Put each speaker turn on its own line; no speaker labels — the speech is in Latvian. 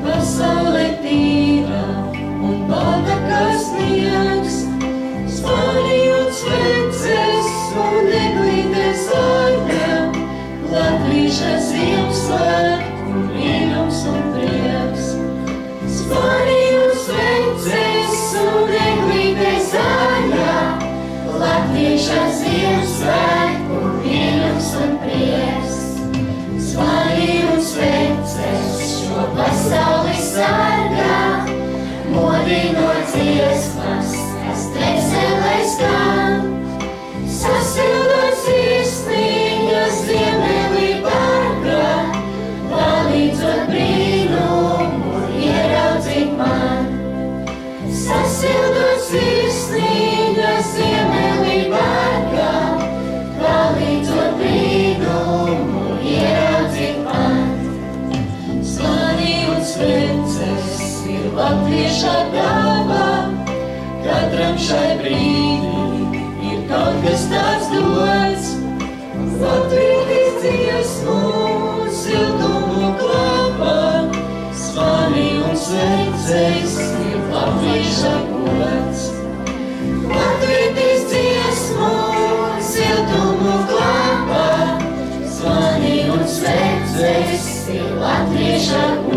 Pasaule tīra un balta kā sniegs, spānījot sveces un eglītes aļņa, latvīša Ziemassvētku mīļums un prieks. Spānījot sveces un eglītes aļņa, latvīša Ziemassvētku mīļums un prieks. Spānījot sveces šo pasauli sargā, modinot dziesmas, kas debselē skan, sasildot sirsniņas ziemeļi bargā, palīdzot brīnumu ieraudzīt man. Sasildot sirsniņas ziemeļi bargā, palīdzot brīnumu ieraudzīt man. Sveces ir latvieša dāvā, katram šai brīdī ir kaut kas tāds dots. Latvietis dziesmu, siltumu klapā, spāni un sveces ir latvieša gods. Latvietis dziesmu, siltumu klapā, spāni un sveces ir latvieša gods.